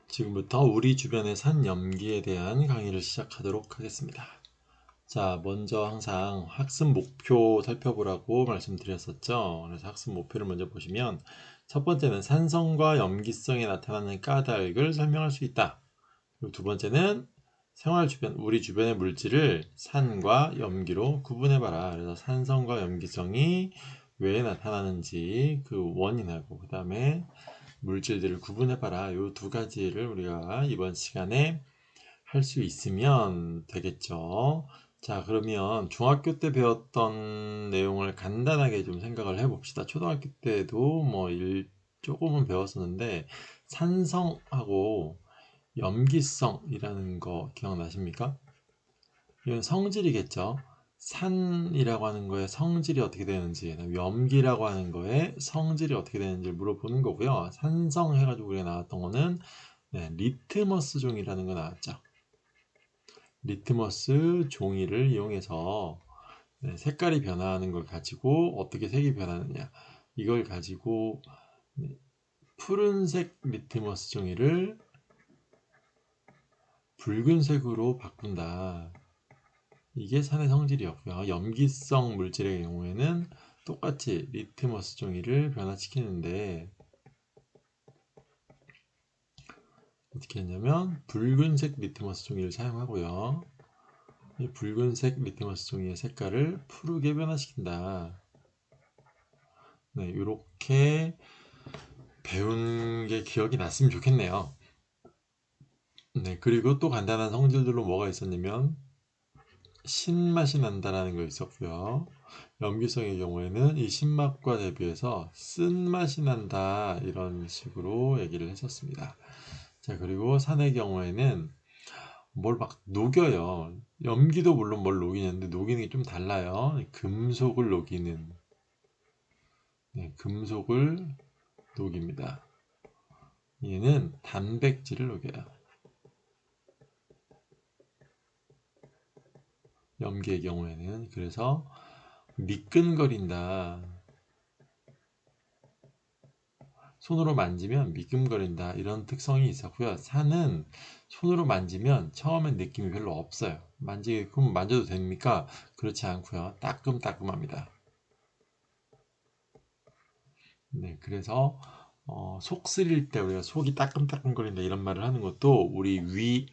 지금부터 우리 주변의 산염기에 대한 강의를 시작하도록 하겠습니다. 자, 먼저 항상 학습 목표 살펴보라고 말씀드렸었죠. 그래서 학습 목표를 먼저 보시면 첫 번째는 산성과 염기성에 나타나는 까닭을 설명할 수 있다. 그리고 두 번째는 생활 주변, 우리 주변의 물질을 산과 염기로 구분해봐라. 그래서 산성과 염기성이 왜 나타나는지 그 원인하고 그 다음에 물질들을 구분해봐라. 이 두 가지를 우리가 이번 시간에 할 수 있으면 되겠죠. 자, 그러면 중학교 때 배웠던 내용을 간단하게 좀 생각을 해봅시다. 초등학교 때도 조금은 배웠었는데 산성하고 염기성이라는 거 기억나십니까? 이건 성질이겠죠. 산이라고 하는 거에 성질이 어떻게 되는지, 염기라고 하는 거에 성질이 어떻게 되는지 물어보는 거고요. 산성 해가지고 우리가 나왔던 거는 리트머스 종이라는 거 나왔죠. 리트머스 종이를 이용해서 색깔이 변화하는 걸 가지고 어떻게 색이 변하느냐, 이걸 가지고 푸른색 리트머스 종이를 붉은색으로 바꾼다. 이게 산의 성질이었고요. 염기성 물질의 경우에는 똑같이 리트머스 종이를 변화시키는데 어떻게 했냐면 붉은색 리트머스 종이를 사용하고요. 이 붉은색 리트머스 종이의 색깔을 푸르게 변화시킨다. 네, 이렇게 배운 게 기억이 났으면 좋겠네요. 네, 그리고 또 간단한 성질들로 뭐가 있었냐면 신맛이 난다라는 거 있었고요. 염기성의 경우에는 이 신맛과 대비해서 쓴맛이 난다 이런 식으로 얘기를 했었습니다. 자, 그리고 산의 경우에는 뭘 막 녹여요. 염기도 물론 뭘 녹이는데 녹이는 게 좀 달라요. 금속을 녹이는, 금속을 녹입니다. 얘는 단백질을 녹여요. 염기의 경우에는. 그래서 미끈거린다, 손으로 만지면 미끈거린다 이런 특성이 있었고요. 산은 손으로 만지면 처음엔 느낌이 별로 없어요. 그럼 만져도 됩니까? 그렇지 않고요. 따끔따끔합니다. 네, 그래서 속 쓰릴 때 우리가 속이 따끔따끔거린다 이런 말을 하는 것도 우리 위액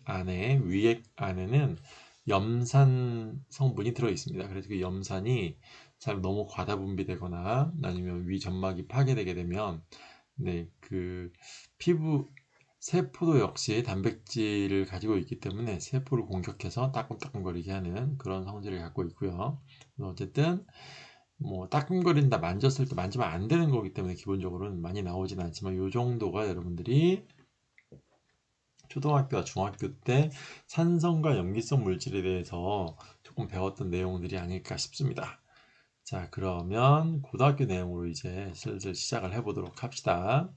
안에는 염산 성분이 들어 있습니다. 그래서 그 염산이 잘 너무 과다 분비되거나 아니면 위 점막이 파괴되게 되면 그 피부 세포도 역시 단백질을 가지고 있기 때문에 세포를 공격해서 따끔따끔거리게 하는 그런 성질을 갖고 있고요. 어쨌든 따끔거린다, 만졌을 때 만지면 안 되는 거기 때문에 기본적으로는 많이 나오진 않지만 이 정도가 여러분들이 초등학교와 중학교 때 산성과 염기성 물질에 대해서 조금 배웠던 내용들이 아닐까 싶습니다. 자, 그러면 고등학교 내용으로 이제 슬슬 시작을 해보도록 합시다.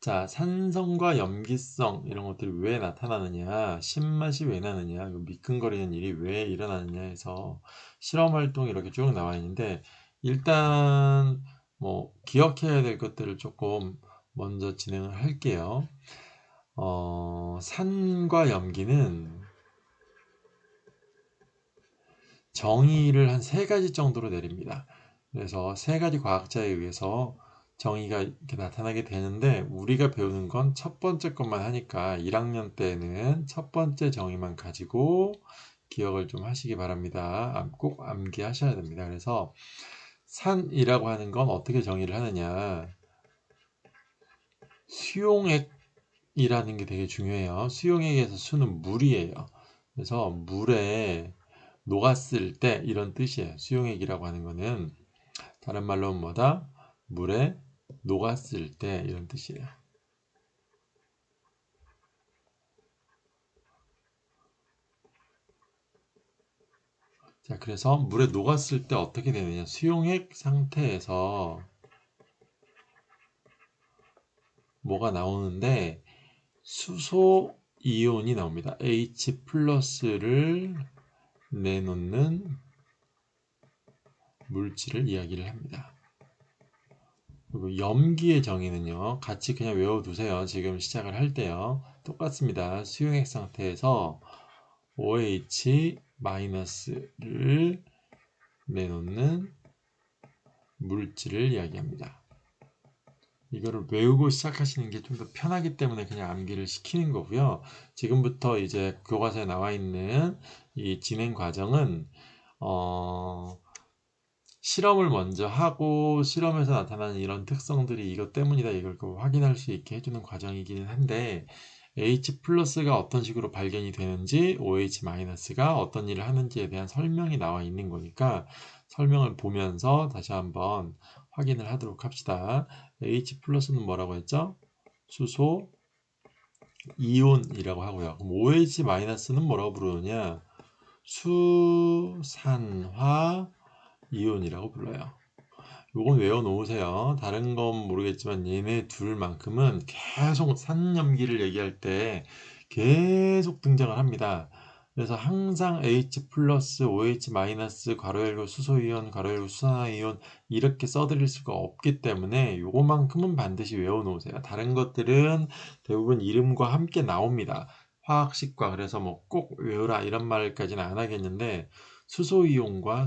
자, 산성과 염기성 이런 것들이 왜 나타나느냐, 신맛이 왜 나느냐, 미끈거리는 일이 왜 일어나느냐 해서 실험 활동이 이렇게 쭉 나와 있는데 일단 기억해야 될 것들을 조금 먼저 진행을 할게요. 산과 염기는 정의를 한 세 가지 정도로 내립니다. 그래서 세 가지 과학자에 의해서 정의가 이렇게 나타나게 되는데 우리가 배우는 건 첫 번째 것만 하니까 1학년 때는 첫 번째 정의만 가지고 기억을 좀 하시기 바랍니다. 꼭 암기하셔야 됩니다. 그래서 산이라고 하는 건 어떻게 정의를 하느냐, 수용액이라는 게 되게 중요해요. 수용액에서 수는 물이에요. 그래서 물에 녹았을 때 이런 뜻이에요. 수용액이라고 하는 거는 다른 말로는 뭐다? 물에 녹았을 때 이런 뜻이에요. 자, 그래서 물에 녹았을 때 어떻게 되느냐? 수용액 상태에서 뭐가 나오는데 수소 이온이 나옵니다. H 플러스를 내놓는 물질을 이야기를 합니다. 그리고 염기의 정의는요. 같이 그냥 외워두세요. 지금 시작을 할 때요. 똑같습니다. 수용액 상태에서 OH-를 내놓는 물질을 이야기합니다. 이거를 외우고 시작하시는 게 좀 더 편하기 때문에 그냥 암기를 시키는 거고요. 지금부터 이제 교과서에 나와 있는 이 진행 과정은 실험을 먼저 하고 실험에서 나타나는 이런 특성들이 이것 때문이다 이걸 확인할 수 있게 해주는 과정이기는 한데 H+가 어떤 식으로 발견이 되는지 OH-가 어떤 일을 하는지에 대한 설명이 나와 있는 거니까 설명을 보면서 다시 한번 확인을 하도록 합시다. H+는 뭐라고 했죠? 수소 이온이라고 하고요. 그럼 OH-는 뭐라고 부르느냐? 수산화 이온이라고 불러요. 요건 외워놓으세요. 다른 건 모르겠지만 얘네 둘만큼은 계속 산염기를 얘기할 때 계속 등장을 합니다. 그래서 항상 H 플러스, OH 마이너스, 괄호 열고 수소이온, 괄호 열고 수산화이온 이렇게 써드릴 수가 없기 때문에 요거만큼은 반드시 외워놓으세요. 다른 것들은 대부분 이름과 함께 나옵니다. 화학식과 그래서 뭐 꼭 외우라 이런 말까지는 안 하겠는데 수소이온과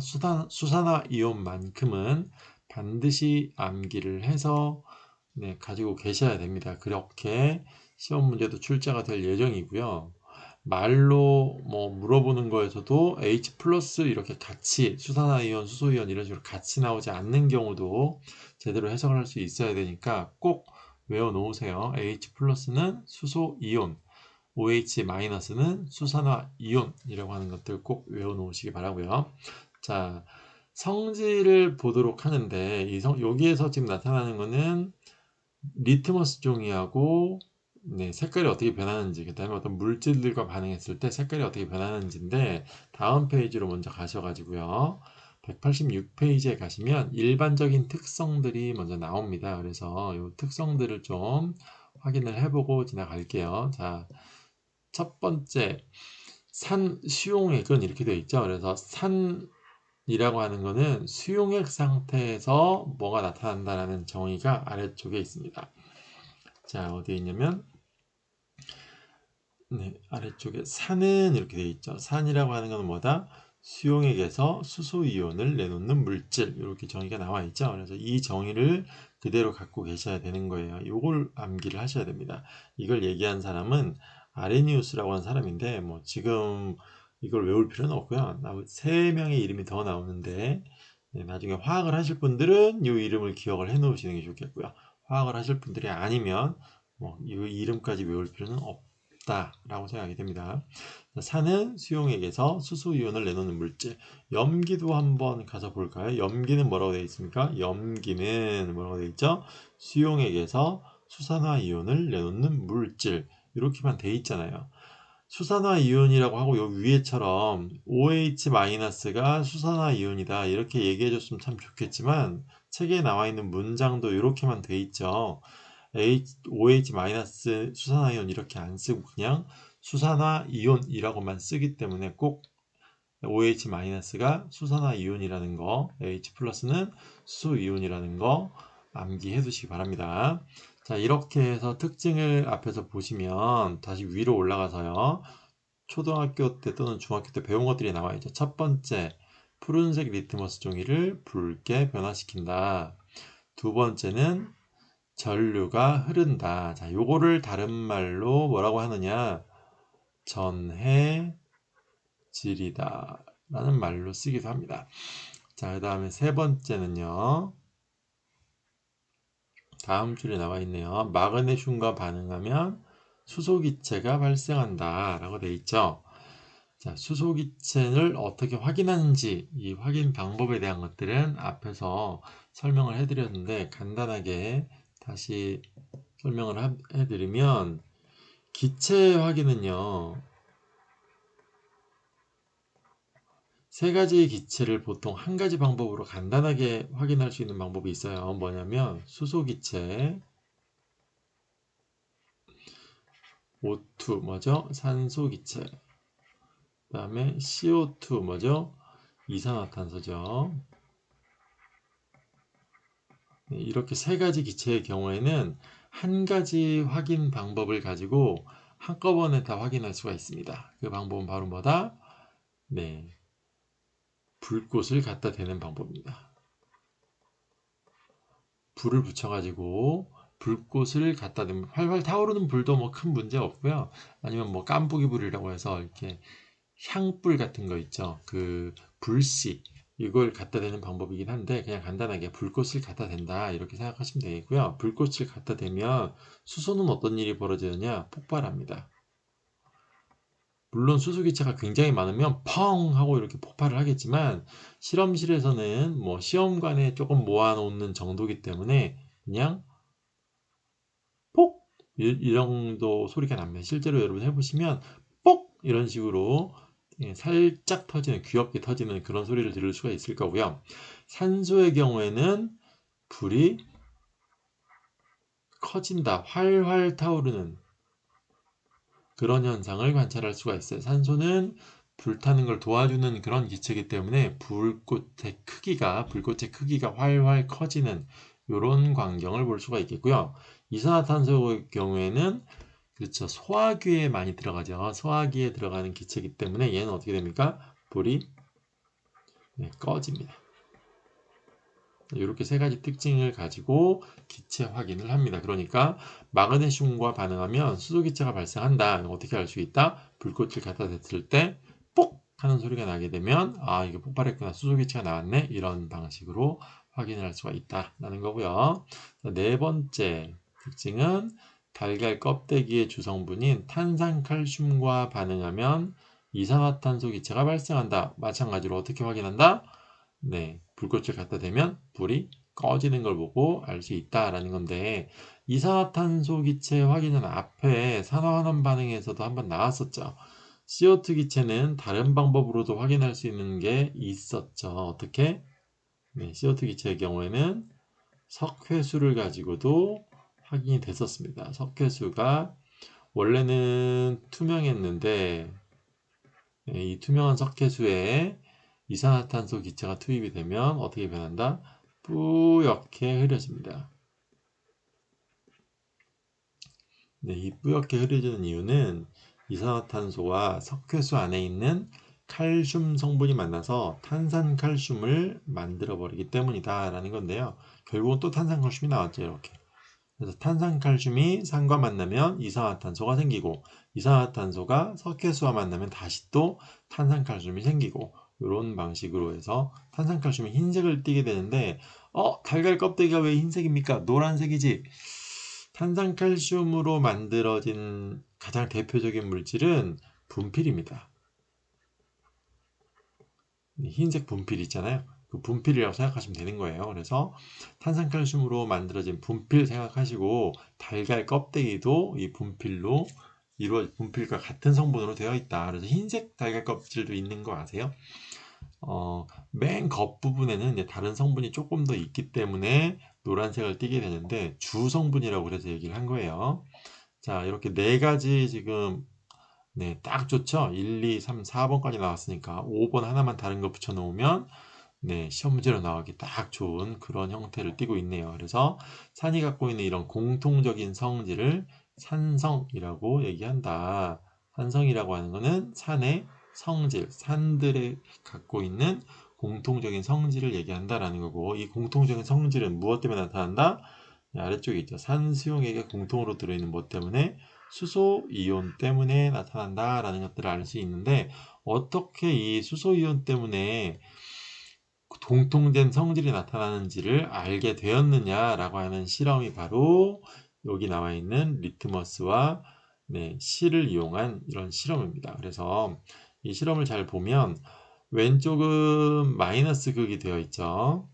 수산화이온만큼은 반드시 암기를 해서 가지고 계셔야 됩니다. 그렇게 시험 문제도 출제가 될 예정이고요. 말로 뭐 물어보는 거에서도 H 플러스 이렇게 같이 수산화이온, 수소이온 이런 식으로 같이 나오지 않는 경우도 제대로 해석을 할 수 있어야 되니까 꼭 외워 놓으세요. H 플러스는 수소이온, OH 마이너스는 수산화이온이라고 하는 것들 꼭 외워 놓으시기 바라고요. 자, 성질을 보도록 하는데 여기에서 지금 나타나는 거는 리트머스 종이하고 색깔이 어떻게 변하는지 그 다음에 어떤 물질들과 반응했을 때 색깔이 어떻게 변하는지인데 다음 페이지로 먼저 가셔가지고요. 186페이지에 가시면 일반적인 특성들이 먼저 나옵니다. 그래서 이 특성들을 좀 확인을 해보고 지나갈게요. 자, 첫 번째 산 수용액은 이렇게 되어 있죠. 그래서 산이라고 하는 거는 수용액 상태에서 뭐가 나타난다라는 정의가 아래쪽에 있습니다. 자, 어디에 있냐면 아래쪽에 산은 이렇게 되어 있죠. 산이라고 하는 건 뭐다? 수용액에서 수소이온을 내놓는 물질 이렇게 정의가 나와 있죠. 그래서 이 정의를 그대로 갖고 계셔야 되는 거예요. 이걸 암기를 하셔야 됩니다. 이걸 얘기한 사람은 아레니우스라고 하는 사람인데 뭐 지금 이걸 외울 필요는 없고요. 세 명의 이름이 더 나오는데 나중에 화학을 하실 분들은 이 이름을 기억을 해 놓으시는 게 좋겠고요. 화학을 하실 분들이 아니면 이 이름까지 외울 필요는 없다라고 생각이 됩니다. 산은 수용액에서 수소이온을 내놓는 물질. 염기도 한번 가서 볼까요? 염기는 뭐라고 되어 있습니까? 염기는 뭐라고 되어 있죠? 수용액에서 수산화이온을 내놓는 물질. 이렇게만 되어 있잖아요. 수산화이온이라고 하고 요 위에처럼 OH-가 수산화이온이다 이렇게 얘기해 줬으면 참 좋겠지만 책에 나와 있는 문장도 이렇게만 돼 있죠. OH- 수산화이온 이렇게 안 쓰고 그냥 수산화이온이라고만 쓰기 때문에 꼭 OH-가 수산화이온이라는 거, H+는 수소이온이라는 거 암기해 두시기 바랍니다. 자, 이렇게 해서 특징을 앞에서 보시면 다시 위로 올라가서요. 초등학교 때 또는 중학교 때 배운 것들이 나와 있죠. 첫 번째, 푸른색 리트머스 종이를 붉게 변화시킨다. 두 번째는 전류가 흐른다. 자, 요거를 다른 말로 뭐라고 하느냐? 전해질이다. 라는 말로 쓰기도 합니다. 자, 그 다음에 세 번째는요. 다음 줄에 나와 있네요. 마그네슘과 반응하면 수소기체가 발생한다. 라고 되어 있죠. 자, 수소기체를 어떻게 확인하는지 이 확인 방법에 대한 것들은 앞에서 설명을 해드렸는데 간단하게 다시 설명을 해드리면 기체 확인은요. 세 가지의 기체를 보통 한 가지 방법으로 간단하게 확인할 수 있는 방법이 있어요. 뭐냐면 수소기체, O2 뭐죠? 산소기체, 그 다음에 CO2 뭐죠? 이산화탄소죠. 이렇게 세 가지 기체의 경우에는 한 가지 확인 방법을 가지고 한꺼번에 다 확인할 수가 있습니다. 그 방법은 바로 뭐다? 네, 불꽃을 갖다 대는 방법입니다. 불을 붙여가지고 불꽃을 갖다 대면 활활 타오르는 불도 뭐 큰 문제 없고요. 아니면 뭐 깐부기 불이라고 해서 이렇게 향불 같은 거 있죠. 그 불씨 이걸 갖다 대는 방법이긴 한데 그냥 간단하게 불꽃을 갖다 댄다 이렇게 생각하시면 되겠고요. 불꽃을 갖다 대면 수소는 어떤 일이 벌어지느냐? 폭발합니다. 물론 수소기체가 굉장히 많으면 펑 하고 이렇게 폭발을 하겠지만 실험실에서는 뭐 시험관에 조금 모아놓는 정도이기 때문에 그냥 폭! 이 정도 소리가 납니다. 실제로 여러분 해보시면 뽁! 이런 식으로 살짝 터지는 귀엽게 터지는 그런 소리를 들을 수가 있을 거고요. 산소의 경우에는 불이 커진다, 활활 타오르는 그런 현상을 관찰할 수가 있어요. 산소는 불타는 걸 도와주는 그런 기체이기 때문에 불꽃의 크기가 활활 커지는 이런 광경을 볼 수가 있겠고요. 이산화탄소의 경우에는 그렇죠. 소화기에 많이 들어가죠. 소화기에 들어가는 기체이기 때문에 얘는 어떻게 됩니까? 불이 꺼집니다. 이렇게 세 가지 특징을 가지고 기체 확인을 합니다. 그러니까 마그네슘과 반응하면 수소기체가 발생한다. 어떻게 알 수 있다? 불꽃을 갖다 댔을 때 뽁! 하는 소리가 나게 되면 아 이게 폭발했구나. 수소기체가 나왔네. 이런 방식으로 확인을 할 수가 있다라는 거고요. 네 번째 특징은 달걀 껍데기의 주성분인 탄산칼슘과 반응하면 이산화탄소 기체가 발생한다. 마찬가지로 어떻게 확인한다? 네, 불꽃을 갖다 대면 불이 꺼지는 걸 보고 알 수 있다라는 건데 이산화탄소 기체 확인은 앞에 산화환원 반응에서도 한번 나왔었죠. CO2 기체는 다른 방법으로도 확인할 수 있는 게 있었죠. 어떻게? 네, CO2 기체의 경우에는 석회수를 가지고도 확인이 됐었습니다. 석회수가 원래는 투명했는데 이 투명한 석회수에 이산화탄소 기체가 투입이 되면 어떻게 변한다? 뿌옇게 흐려집니다. 네, 이 뿌옇게 흐려지는 이유는 이산화탄소와 석회수 안에 있는 칼슘 성분이 만나서 탄산칼슘을 만들어 버리기 때문이다 라는 건데요. 결국은 또 탄산칼슘이 나왔죠. 이렇게. 그래서 탄산칼슘이 산과 만나면 이산화탄소가 생기고 이산화탄소가 석회수와 만나면 다시 또 탄산칼슘이 생기고 이런 방식으로 해서 탄산칼슘이 흰색을 띠게 되는데 달걀 껍데기가 왜 흰색입니까? 노란색이지. 탄산칼슘으로 만들어진 가장 대표적인 물질은 분필입니다. 흰색 분필 있잖아요. 그 분필이라고 생각하시면 되는 거예요. 그래서 탄산칼슘으로 만들어진 분필 생각하시고 달걀 껍데기도 이 분필로 분필과 같은 성분으로 되어 있다. 그래서 흰색 달걀 껍질도 있는 거 아세요? 맨 겉부분에는 이제 다른 성분이 조금 더 있기 때문에 노란색을 띠게 되는데 주 성분이라고 그래서 얘기를 한 거예요. 자, 이렇게 네 가지 지금 네, 딱 좋죠? 1, 2, 3, 4번까지 나왔으니까 5번 하나만 다른 거 붙여 놓으면 네, 시험 문제로 나오기 딱 좋은 그런 형태를 띠고 있네요. 그래서 산이 갖고 있는 이런 공통적인 성질을 산성이라고 얘기한다. 산성이라고 하는 것은 산의 성질, 산들이 갖고 있는 공통적인 성질을 얘기한다라는 거고 이 공통적인 성질은 무엇 때문에 나타난다? 네, 아래쪽에 있죠. 산수용액에 공통으로 들어있는 뭐 때문에 수소 이온 때문에 나타난다라는 것들을 알 수 있는데 어떻게 이 수소 이온 때문에 공통된 성질이 나타나는지를 알게 되었느냐라고 하는 실험이 바로 여기 나와 있는 리트머스와 실을 이용한 이런 실험입니다. 그래서 이 실험을 잘 보면 왼쪽은 마이너스 극이 되어 있죠.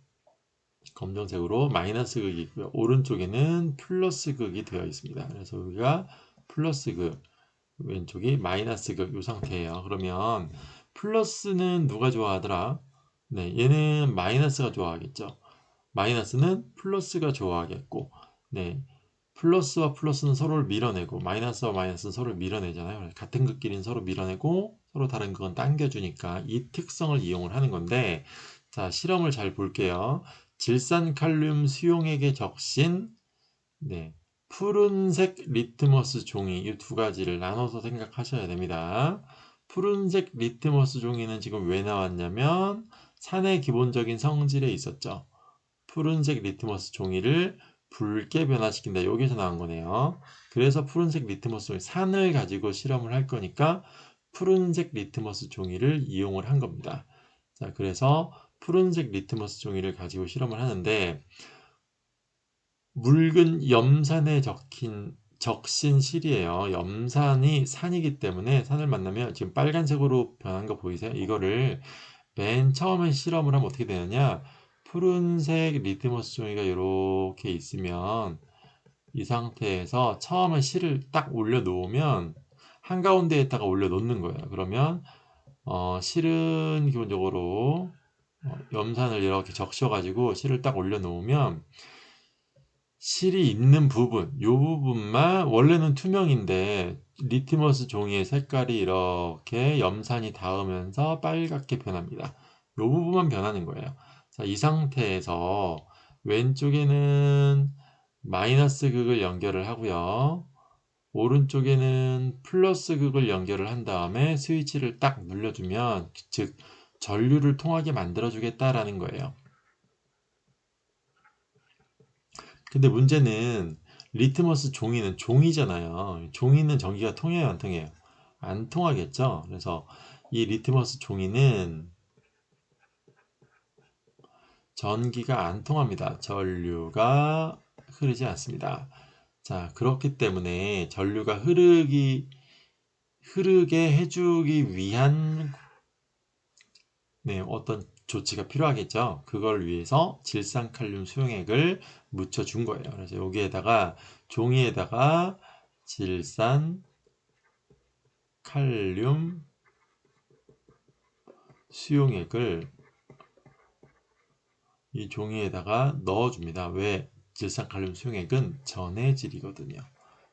검정색으로 마이너스 극이 있고요. 오른쪽에는 플러스 극이 되어 있습니다. 그래서 여기가 플러스 극, 왼쪽이 마이너스 극 이 상태예요. 그러면 플러스는 누가 좋아하더라? 네, 얘는 마이너스가 좋아하겠죠. 마이너스는 플러스가 좋아하겠고, 네, 플러스와 플러스는 서로를 밀어내고, 마이너스와 마이너스는 서로를 밀어내잖아요. 같은 극끼리는 서로 밀어내고, 서로 다른 극은 당겨주니까 이 특성을 이용을 하는 건데, 자, 실험을 잘 볼게요. 질산칼륨 수용액에 적신 네, 푸른색 리트머스 종이 이 두 가지를 나눠서 생각하셔야 됩니다. 푸른색 리트머스 종이는 지금 왜 나왔냐면 산의 기본적인 성질에 있었죠. 푸른색 리트머스 종이를 붉게 변화시킨다. 여기서 나온 거네요. 그래서 푸른색 리트머스 종이 산을 가지고 실험을 할 거니까 푸른색 리트머스 종이를 이용을 한 겁니다. 자, 그래서 푸른색 리트머스 종이를 가지고 실험을 하는데 묽은 염산에 적신 실이에요. 염산이 산이기 때문에 산을 만나면 지금 빨간색으로 변한 거 보이세요? 이거를 맨 처음에 실험을 하면 어떻게 되느냐? 푸른색 리트머스 종이가 이렇게 있으면 이 상태에서 처음에 실을 딱 올려 놓으면 한가운데에다가 올려 놓는 거예요. 그러면 실은 기본적으로 염산을 이렇게 적셔가지고 실을 딱 올려 놓으면 실이 있는 부분, 이 부분만 원래는 투명인데 리트머스 종이의 색깔이 이렇게 염산이 닿으면서 빨갛게 변합니다. 이 부분만 변하는 거예요. 자, 이 상태에서 왼쪽에는 마이너스 극을 연결을 하고요. 오른쪽에는 플러스 극을 연결을 한 다음에 스위치를 딱 눌러주면 즉 전류를 통하게 만들어주겠다라는 거예요. 근데 문제는 리트머스 종이는 종이잖아요. 종이는 전기가 통해요, 안 통해요? 안 통하겠죠. 그래서 이 리트머스 종이는 전기가 안 통합니다. 전류가 흐르지 않습니다. 자, 그렇기 때문에 전류가 흐르게 해주기 위한 어떤 조치가 필요하겠죠. 그걸 위해서 질산칼륨 수용액을 묻혀준 거예요. 그래서 여기에다가 종이에다가 질산칼륨 수용액을 이 종이에다가 넣어줍니다. 왜? 질산칼륨 수용액은 전해질이거든요.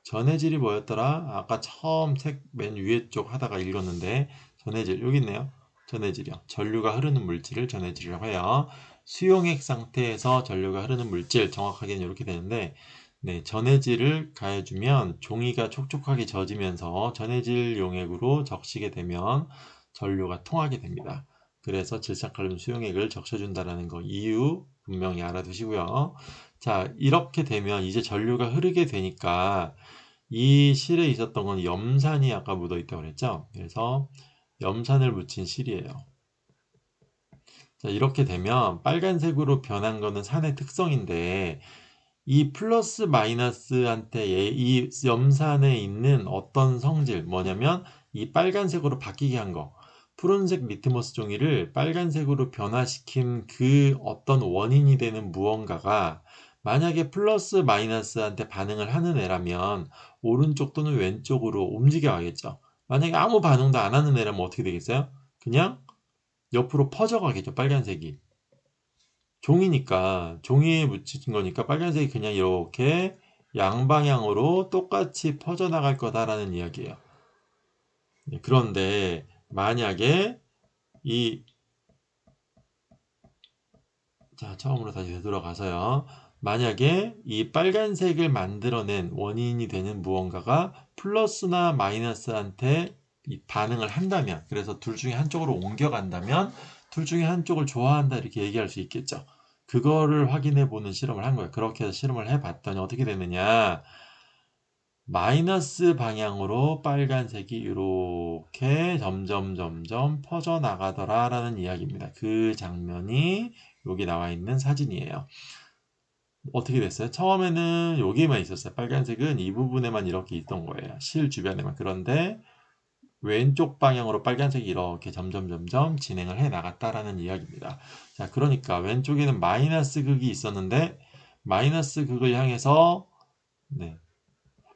전해질이 뭐였더라? 아까 처음 책 맨 위에 쪽 하다가 읽었는데 전해질 여기 있네요. 전해질이요. 전류가 흐르는 물질을 전해질이라고 해요. 수용액 상태에서 전류가 흐르는 물질 정확하게는 이렇게 되는데 네, 전해질을 가해주면 종이가 촉촉하게 젖으면서 전해질 용액으로 적시게 되면 전류가 통하게 됩니다. 그래서 질산칼륨 수용액을 적셔준다는 거 이유 분명히 알아두시고요. 자, 이렇게 되면 이제 전류가 흐르게 되니까 이 실에 있었던 건 염산이 아까 묻어 있다고 그랬죠? 그래서 염산을 묻힌 실이에요. 자, 이렇게 되면 빨간색으로 변한 거는 산의 특성인데 이 플러스 마이너스한테 이 염산에 있는 어떤 성질 뭐냐면 이 빨간색으로 바뀌게 한 거. 푸른색 리트머스 종이를 빨간색으로 변화시킨 그 어떤 원인이 되는 무언가가 만약에 플러스 마이너스한테 반응을 하는 애라면 오른쪽 또는 왼쪽으로 움직여 가겠죠. 만약에 아무 반응도 안 하는 애라면 어떻게 되겠어요? 그냥 옆으로 퍼져 가겠죠, 빨간색이. 종이니까 종이에 묻힌 거니까 빨간색이 그냥 이렇게 양방향으로 똑같이 퍼져나갈 거다라는 이야기예요. 그런데 만약에 이 자, 처음으로 다시 되돌아가서요. 만약에 이 빨간색을 만들어낸 원인이 되는 무언가가 플러스나 마이너스한테 반응을 한다면, 그래서 둘 중에 한쪽으로 옮겨간다면, 둘 중에 한쪽을 좋아한다 이렇게 얘기할 수 있겠죠. 그거를 확인해 보는 실험을 한 거예요. 그렇게 해서 실험을 해 봤더니 어떻게 되느냐. 마이너스 방향으로 빨간색이 이렇게 점점 퍼져나가더라라는 이야기입니다. 그 장면이 여기 나와 있는 사진이에요. 어떻게 됐어요? 처음에는 여기에만 있었어요. 빨간색은 이 부분에만 이렇게 있던 거예요. 실 주변에만. 그런데 왼쪽 방향으로 빨간색이 이렇게 점점 진행을 해 나갔다라는 이야기입니다. 자, 그러니까 왼쪽에는 마이너스 극이 있었는데 마이너스 극을 향해서 네,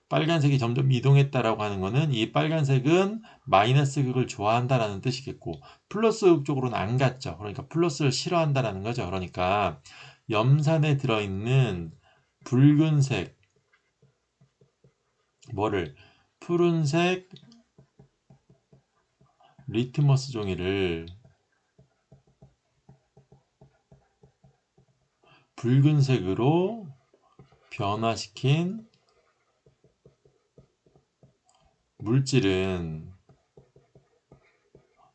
빨간색이 점점 이동했다라고 하는 거는 이 빨간색은 마이너스 극을 좋아한다라는 뜻이겠고 플러스 극 쪽으로는 안 갔죠. 그러니까 플러스를 싫어한다라는 거죠. 그러니까 염산에 들어있는 붉은색 뭐를 푸른색 리트머스 종이를 붉은색으로 변화시킨 물질은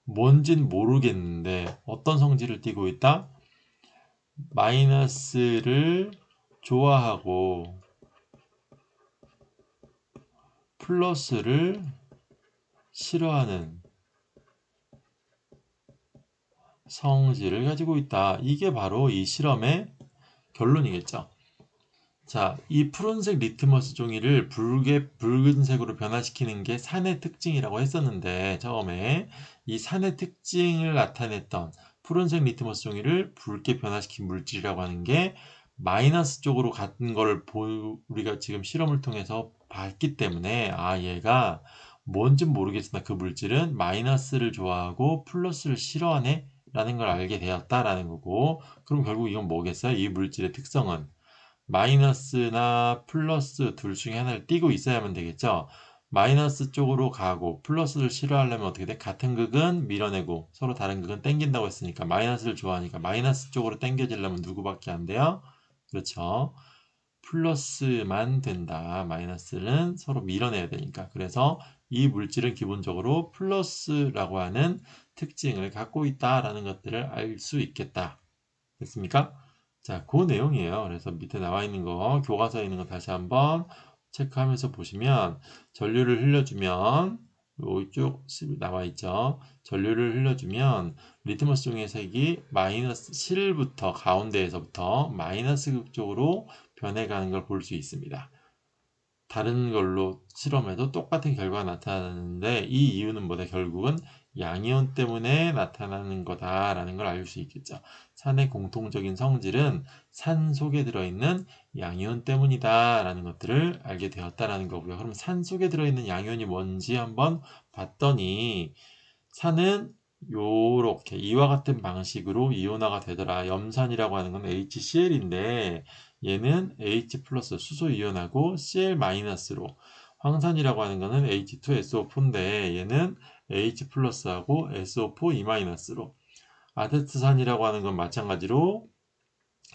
뭔진 모르겠는데 어떤 성질을 띠고 있다? 마이너스를 좋아하고 플러스를 싫어하는 성질을 가지고 있다. 이게 바로 이 실험의 결론이겠죠. 자, 이 푸른색 리트머스 종이를 붉은색으로 변화시키는 게 산의 특징이라고 했었는데, 처음에 이 산의 특징을 나타냈던 푸른색 리트머스 종이를 붉게 변화시킨 물질이라고 하는 게 마이너스 쪽으로 가는 걸 우리가 지금 실험을 통해서 봤기 때문에, 아, 얘가 뭔진 모르겠으나 그 물질은 마이너스를 좋아하고 플러스를 싫어하네? 라는 걸 알게 되었다라는 거고, 그럼 결국 이건 뭐겠어요? 이 물질의 특성은 마이너스나 플러스 둘 중에 하나를 띄고 있어야만 되겠죠. 마이너스 쪽으로 가고 플러스를 싫어하려면 어떻게 돼? 같은 극은 밀어내고 서로 다른 극은 땡긴다고 했으니까 마이너스를 좋아하니까 마이너스 쪽으로 땡겨지려면 누구밖에 안 돼요? 그렇죠. 플러스만 된다. 마이너스는 서로 밀어내야 되니까. 그래서 이 물질은 기본적으로 플러스라고 하는 특징을 갖고 있다라는 것들을 알 수 있겠다. 됐습니까? 자, 그 내용이에요. 그래서 밑에 나와 있는 거, 교과서에 있는 거 다시 한번 체크하면서 보시면 전류를 흘려주면 이쪽 나와 있죠. 전류를 흘려주면 리트머스 종이의 색이 마이너스 실부터 가운데에서부터 마이너스 극 쪽으로 변해가는 걸 볼 수 있습니다. 다른 걸로 실험해도 똑같은 결과가 나타나는데 이 이유는 뭐다? 결국은 양이온 때문에 나타나는 거다라는 걸 알 수 있겠죠. 산의 공통적인 성질은 산 속에 들어있는 양이온 때문이다라는 것들을 알게 되었다라는 거고요. 그럼 산 속에 들어있는 양이온이 뭔지 한번 봤더니 산은 요렇게 이와 같은 방식으로 이온화가 되더라. 염산이라고 하는 건 HCl인데 얘는 H 플러스 수소 이온하고 Cl 마이너스로, 황산이라고 하는 거는 H2SO4인데 얘는 H 플러스하고 SO4 E 마이너스로, 아세트산이라고 하는 건 마찬가지로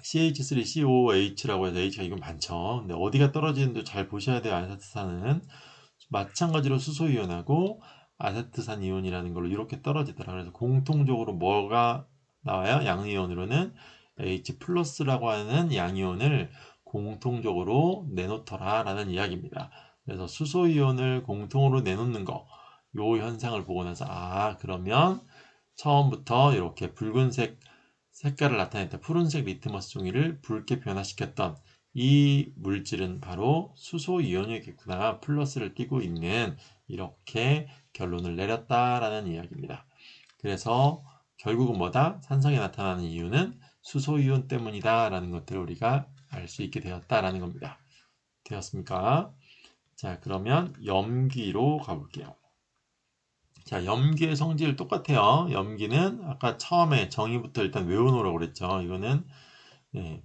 CH3COOH라고 해서 H가 이건 많죠. 근데 어디가 떨어지는지 잘 보셔야 돼요. 아세트산은 마찬가지로 수소 이온하고 아세트산 이온이라는 걸로 이렇게 떨어지더라. 그래서 공통적으로 뭐가 나와요? 양이온으로는 H 플러스라고 하는 양이온을 공통적으로 내놓더라 라는 이야기입니다. 그래서 수소 이온을 공통으로 내놓는 거, 요 현상을 보고 나서 아, 그러면 처음부터 이렇게 붉은색 색깔을 나타냈던 푸른색 리트머스 종이를 붉게 변화시켰던 이 물질은 바로 수소 이온이겠구나. 플러스를 띠고 있는, 이렇게 결론을 내렸다라는 이야기입니다. 그래서 결국은 뭐다? 산성에 나타나는 이유는 수소 이온 때문이다 라는 것들을 우리가 알 수 있게 되었다라는 겁니다. 되었습니까? 자, 그러면 염기로 가볼게요. 자, 염기의 성질 똑같아요. 염기는 아까 처음에 정의부터 일단 외워놓으라고 그랬죠. 이거는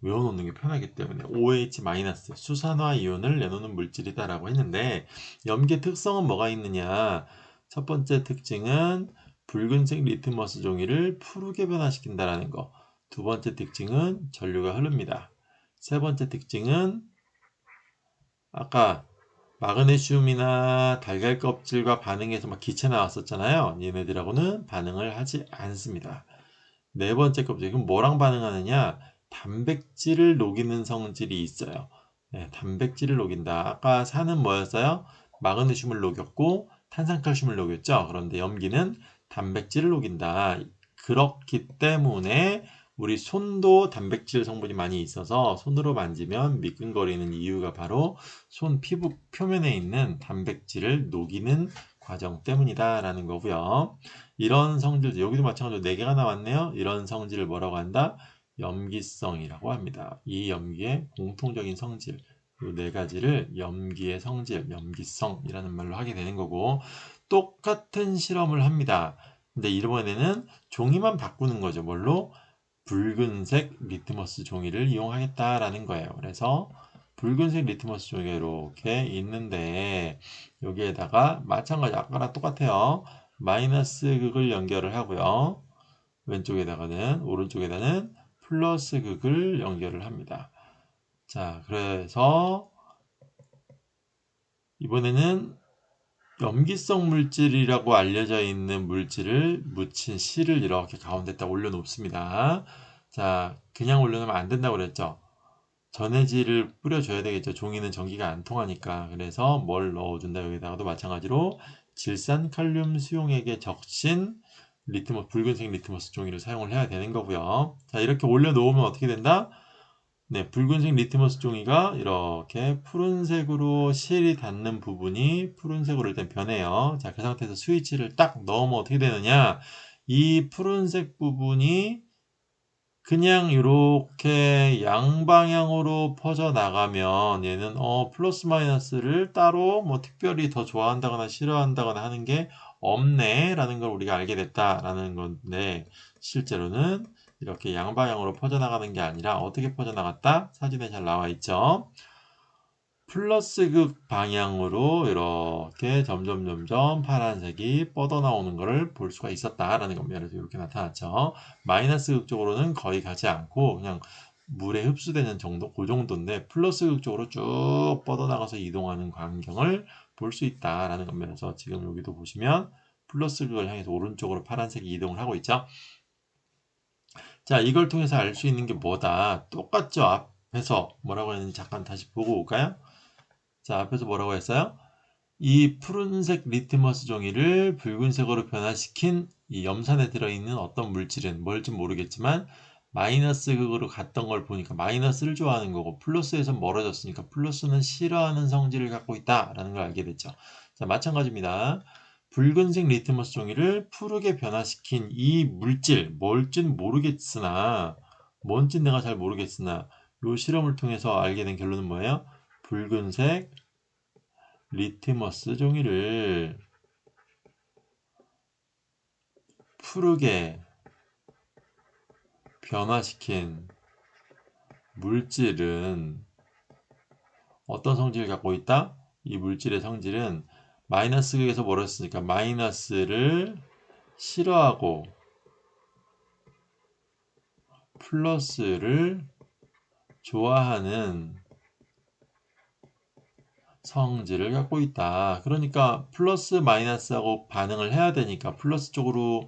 외워놓는 게 편하기 때문에 OH- 수산화 이온을 내놓는 물질이다라고 했는데, 염기의 특성은 뭐가 있느냐? 첫 번째 특징은 붉은색 리트머스 종이를 푸르게 변화시킨다라는 거. 두 번째 특징은 전류가 흐릅니다. 세 번째 특징은 아까 마그네슘이나 달걀 껍질과 반응해서 막 기체 나왔었잖아요. 얘네들하고는 반응을 하지 않습니다. 네 번째 껍질, 그럼 뭐랑 반응하느냐? 단백질을 녹이는 성질이 있어요. 네, 단백질을 녹인다. 아까 산은 뭐였어요? 마그네슘을 녹였고 탄산칼슘을 녹였죠. 그런데 염기는 단백질을 녹인다. 그렇기 때문에 우리 손도 단백질 성분이 많이 있어서 손으로 만지면 미끈거리는 이유가 바로 손 피부 표면에 있는 단백질을 녹이는 과정 때문이다 라는 거고요. 이런 성질, 여기도 마찬가지로 4개가 나왔네요. 이런 성질을 뭐라고 한다? 염기성이라고 합니다. 이 염기의 공통적인 성질, 이 4가지를 염기의 성질, 염기성이라는 말로 하게 되는 거고, 똑같은 실험을 합니다. 근데 이번에는 종이만 바꾸는 거죠. 뭘로? 붉은색 리트머스 종이를 이용하겠다라는 거예요. 그래서 붉은색 리트머스 종이가 이렇게 있는데 여기에다가 마찬가지 아까랑 똑같아요. 마이너스 극을 연결을 하고요. 왼쪽에다가는, 오른쪽에다는 플러스 극을 연결을 합니다. 자, 그래서 이번에는 염기성 물질이라고 알려져 있는 물질을 묻힌 실을 이렇게 가운데다 올려놓습니다. 자, 그냥 올려놓으면 안 된다고 그랬죠. 전해질을 뿌려줘야 되겠죠. 종이는 전기가 안 통하니까. 그래서 뭘 넣어준다. 여기다가도 마찬가지로 질산 칼륨 수용액에 적신 붉은색 리트머스 종이를 사용을 해야 되는 거고요. 자, 이렇게 올려놓으면 어떻게 된다? 네, 붉은색 리트머스 종이가 이렇게 푸른색으로 실이 닿는 부분이 푸른색으로 일단 변해요. 자, 그 상태에서 스위치를 딱 넣으면 어떻게 되느냐? 이 푸른색 부분이 그냥 이렇게 양방향으로 퍼져나가면 얘는 플러스 마이너스를 따로 뭐 특별히 더 좋아한다거나 싫어한다거나 하는 게 없네 라는 걸 우리가 알게 됐다라는 건데, 실제로는 이렇게 양방향으로 퍼져나가는 게 아니라 어떻게 퍼져나갔다? 사진에 잘 나와 있죠. 플러스 극 방향으로 이렇게 점점 파란색이 뻗어나오는 것을 볼 수가 있었다라는 겁니다. 그래서 이렇게 나타났죠. 마이너스 극 쪽으로는 거의 가지 않고 그냥 물에 흡수되는 정도, 그 정도인데 플러스 극 쪽으로 쭉 뻗어나가서 이동하는 광경을 볼 수 있다라는 겁니다. 그래서 지금 여기도 보시면 플러스 극을 향해서 오른쪽으로 파란색이 이동을 하고 있죠. 자, 이걸 통해서 알 수 있는 게 뭐다? 똑같죠? 앞에서 뭐라고 했는지 잠깐 다시 보고 올까요? 자, 앞에서 뭐라고 했어요? 이 푸른색 리트머스 종이를 붉은색으로 변화시킨 이 염산에 들어있는 어떤 물질은 뭘지 모르겠지만 마이너스 극으로 갔던 걸 보니까 마이너스를 좋아하는 거고 플러스에서 멀어졌으니까 플러스는 싫어하는 성질을 갖고 있다라는 걸 알게 됐죠. 자, 마찬가지입니다. 붉은색 리트머스 종이를 푸르게 변화시킨 이 물질, 뭘진 모르겠으나 뭔진 내가 잘 모르겠으나 이 실험을 통해서 알게 된 결론은 뭐예요? 붉은색 리트머스 종이를 푸르게 변화시킨 물질은 어떤 성질을 갖고 있다? 이 물질의 성질은 마이너스 극에서 멀었으니까 마이너스를 싫어하고 플러스를 좋아하는 성질을 갖고 있다. 그러니까 플러스 마이너스하고 반응을 해야 되니까 플러스 쪽으로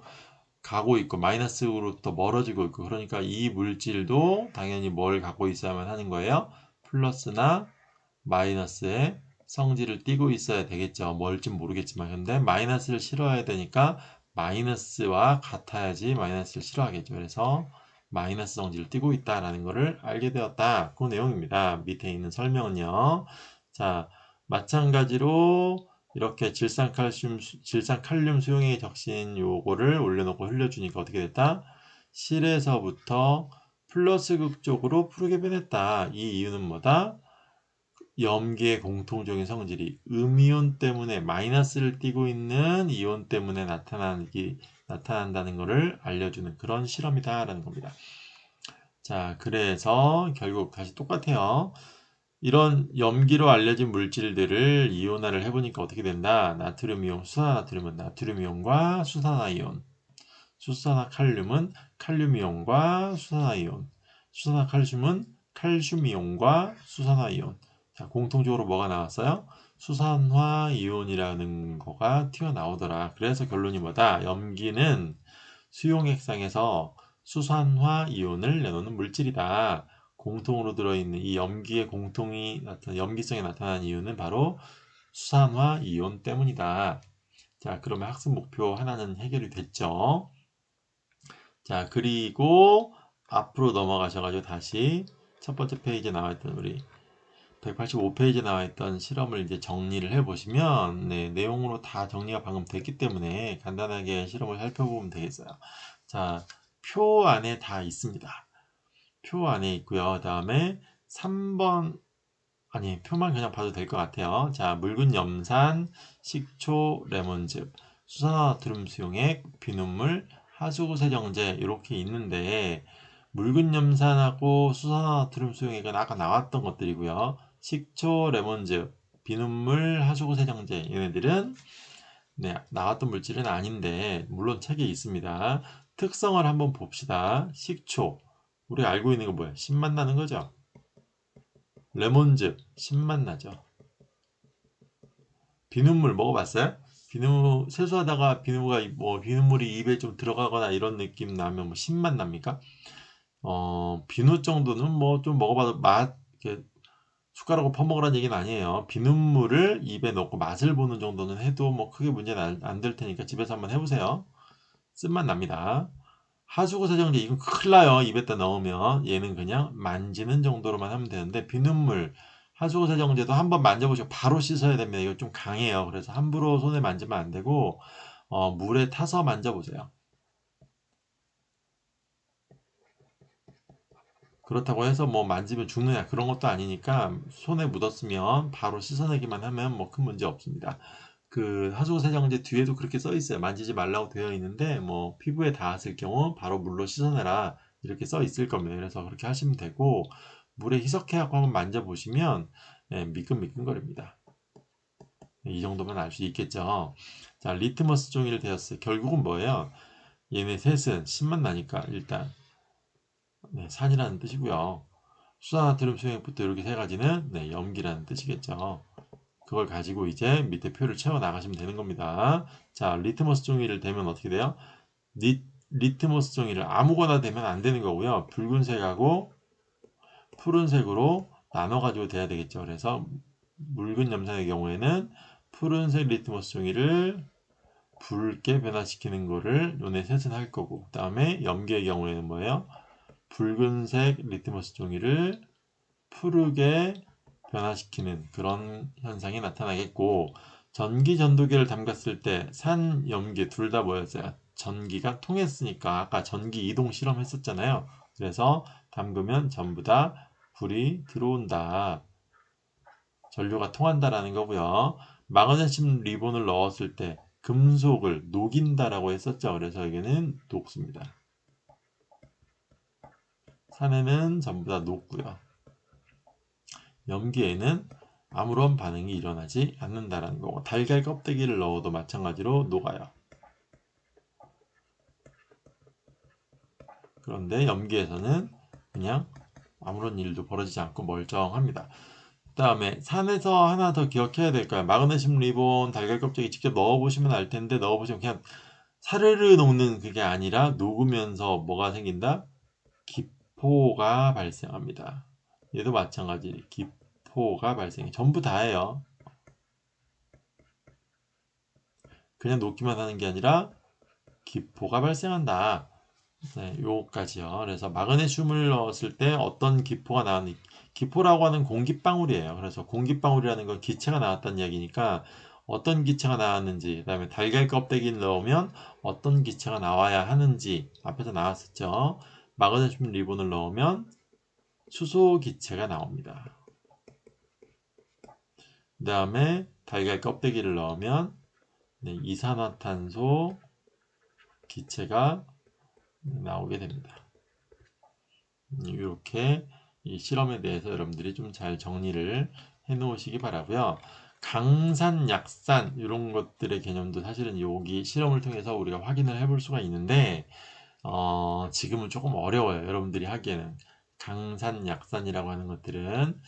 가고 있고 마이너스로부터 멀어지고 있고, 그러니까 이 물질도 당연히 뭘 갖고 있어야만 하는 거예요? 플러스나 마이너스의 성질을 띠고 있어야 되겠죠. 뭘진 모르겠지만 근데 마이너스를 싫어해야 되니까 마이너스와 같아야지 마이너스를 싫어하겠죠. 그래서 마이너스 성질을 띠고 있다라는 것을 알게 되었다. 그 내용입니다. 밑에 있는 설명은요. 자, 마찬가지로 이렇게 질산칼륨 수용액에 적신 요거를 올려놓고 흘려주니까 어떻게 됐다? 실에서부터 플러스 극 쪽으로 푸르게 변했다. 이 이유는 뭐다? 염기의 공통적인 성질이 음이온 때문에 마이너스를 띠고 있는 이온 때문에 나타난다는 것을 알려주는 그런 실험이다라는 겁니다. 자, 그래서 결국 다시 똑같아요. 이런 염기로 알려진 물질들을 이온화를 해보니까 어떻게 된다? 나트륨이온, 수산화나트륨은 나트륨이온과 수산화이온, 수산화칼륨은 칼륨이온과 수산화이온, 수산화칼슘은 칼슘이온과 수산화이온. 자, 공통적으로 뭐가 나왔어요? 수산화이온이라는 거가 튀어나오더라. 그래서 결론이 뭐다? 염기는 수용액상에서 수산화이온을 내놓는 물질이다. 공통으로 들어있는 이 염기성이 나타난 이유는 바로 수산화이온 때문이다. 자, 그러면 학습 목표 하나는 해결이 됐죠. 자, 그리고 앞으로 넘어가셔가지고 다시 첫 번째 페이지에 나와있던 우리 185페이지에 나와있던 실험을 이제 정리를 해보시면, 네, 내용으로 다 정리가 방금 됐기 때문에 간단하게 실험을 살펴보면 되겠어요. 자, 표 안에 다 있습니다. 표 안에 있고요. 그 다음에 3번, 아니, 표만 그냥 봐도 될 것 같아요. 자, 묽은 염산, 식초, 레몬즙, 수산화나트륨 수용액, 비눗물, 하수구 세정제 이렇게 있는데, 묽은 염산하고 수산화나트륨 수용액은 아까 나왔던 것들이고요. 식초, 레몬즙, 비눗물, 하수구 세정제 얘네들은 네, 나왔던 물질은 아닌데 물론 책에 있습니다. 특성을 한번 봅시다. 식초 우리가 알고 있는 거 뭐예요? 신맛 나는 거죠. 레몬즙 신맛 나죠. 비눗물 먹어봤어요? 비눗물 세수하다가 비눗물이 입에 좀 들어가거나 이런 느낌 나면 뭐 신맛 납니까? 비누 정도는 뭐 좀 먹어봐도 이렇게 숟가락으로 퍼먹으라는 얘기는 아니에요. 비눗물을 입에 넣고 맛을 보는 정도는 해도 뭐 크게 문제는 안 될 테니까 집에서 한번 해보세요. 쓴맛 납니다. 하수구 세정제 이건 큰일 나요. 입에다 넣으면 얘는 그냥 만지는 정도로만 하면 되는데 비눗물 하수구 세정제도 한번 만져보시고 바로 씻어야 됩니다. 이거 좀 강해요. 그래서 함부로 손에 만지면 안 되고 물에 타서 만져보세요. 그렇다고 해서 뭐 만지면 죽느냐 그런 것도 아니니까 손에 묻었으면 바로 씻어내기만 하면 뭐 큰 문제 없습니다. 그 하수구 세정제 뒤에도 그렇게 써 있어요. 만지지 말라고 되어 있는데 뭐 피부에 닿았을 경우 바로 물로 씻어내라 이렇게 써 있을 겁니다. 그래서 그렇게 하시면 되고 물에 희석해갖고 한번 만져보시면 미끈미끈거립니다. 이 정도만 알 수 있겠죠. 자, 리트머스 종이를 대었어요. 결국은 뭐예요? 얘네 셋은 신맛 나니까 일단 산이라는 뜻이고요. 수산나트륨 수용액부터 이렇게 세 가지는 염기라는 뜻이겠죠. 그걸 가지고 이제 밑에 표를 채워 나가시면 되는 겁니다. 자, 리트머스 종이를 대면 어떻게 돼요? 리트머스 종이를 아무거나 대면 안 되는 거고요. 붉은색하고 푸른색으로 나눠 가지고 돼야 되겠죠. 그래서 묽은 염산의 경우에는 푸른색 리트머스 종이를 붉게 변화시키는 거를 요네 셋은 할 거고, 그 다음에 염기의 경우에는 뭐예요? 붉은색 리트머스 종이를 푸르게 변화시키는 그런 현상이 나타나겠고, 전기 전도기를 담갔을 때 산, 염기 둘 다 뭐였어요? 전기가 통했으니까 아까 전기 이동 실험했었잖아요. 그래서 담그면 전부 다 불이 들어온다. 전류가 통한다라는 거고요. 마그네슘 리본을 넣었을 때 금속을 녹인다라고 했었죠. 그래서 여기는 녹습니다. 산에는 전부 다 녹고요. 염기에는 아무런 반응이 일어나지 않는다라는 거고, 달걀 껍데기를 넣어도 마찬가지로 녹아요. 그런데 염기에서는 그냥 아무런 일도 벌어지지 않고 멀쩡합니다. 그 다음에 산에서 하나 더 기억해야 될까요? 마그네슘 리본, 달걀 껍데기 직접 넣어보시면 알 텐데, 넣어보시면 그냥 사르르 녹는 그게 아니라 녹으면서 뭐가 생긴다? 기포가 발생합니다. 얘도 마찬가지 기포가 발생해. 전부 다예요. 그냥 녹기만 하는 게 아니라 기포가 발생한다. 요까지요. 그래서 마그네슘을 넣었을 때 어떤 기포가 나왔는 기포라고 하는 공기방울이에요. 그래서 공기방울이라는 건 기체가 나왔다는 이야기니까 어떤 기체가 나왔는지, 그다음에 달걀 껍데기를 넣으면 어떤 기체가 나와야 하는지 앞에서 나왔었죠. 마그네슘 리본을 넣으면 수소 기체가 나옵니다. 그 다음에 달걀 껍데기를 넣으면 이산화탄소 기체가 나오게 됩니다. 이렇게 이 실험에 대해서 여러분들이 좀 잘 정리를 해 놓으시기 바라고요. 강산, 약산 이런 것들의 개념도 사실은 여기 실험을 통해서 우리가 확인을 해볼 수가 있는데 지금은 조금 어려워요. 여러분들이 하기에는 강산, 약산이라고 하는 것들은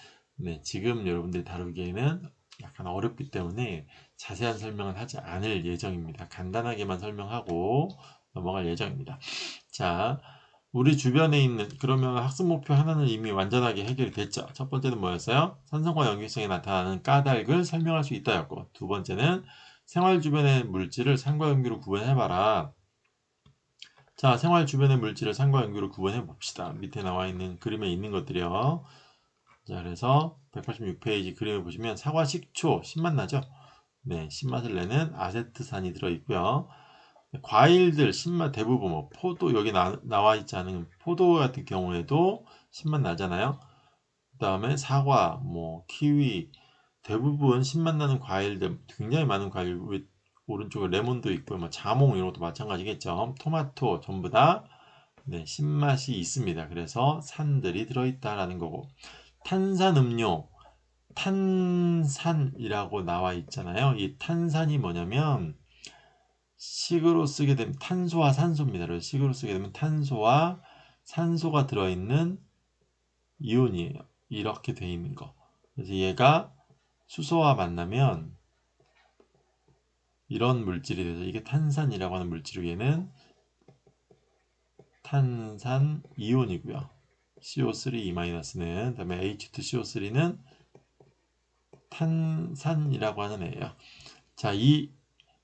지금 여러분들이 다루기에는 약간 어렵기 때문에 자세한 설명은 하지 않을 예정입니다. 간단하게만 설명하고 넘어갈 예정입니다. 자, 우리 주변에 있는 그러면 학습 목표 하나는 이미 완전하게 해결이 됐죠. 첫 번째는 뭐였어요? 산성과 염기성에 나타나는 까닭을 설명할 수 있다였고, 두 번째는 생활 주변의 물질을 산과 염기로 구분해봐라. 자, 생활 주변의 물질을 산과 염기로 구분해 봅시다. 밑에 나와 있는 그림에 있는 것들이요. 자, 그래서 186페이지 그림을 보시면 사과 식초 신맛 나죠? 네, 신맛을 내는 아세트산이 들어있고요. 과일들 신맛 대부분 뭐 포도 여기 나와 있지 않은 포도 같은 경우에도 신맛 나잖아요. 그 다음에 사과, 뭐 키위 대부분 신맛 나는 과일들 굉장히 많은 과일 오른쪽에 레몬도 있고요. 뭐 자몽 이런 것도 마찬가지겠죠. 토마토 전부 다 신맛이 있습니다. 그래서 산들이 들어있다라는 거고, 탄산음료 탄산이라고 나와 있잖아요. 이 탄산이 뭐냐면 식으로 쓰게 되면 탄소와 산소입니다. 그래서 식으로 쓰게 되면 탄소와 산소가 들어있는 이온이에요. 이렇게 돼 있는 거. 그래서 얘가 수소와 만나면 이런 물질이 돼서 이게 탄산이라고 하는 물질이고 얘는 탄산 이온이고요. CO3-는 그다음에 H2CO3는 탄산이라고 하는 애예요. 자, 이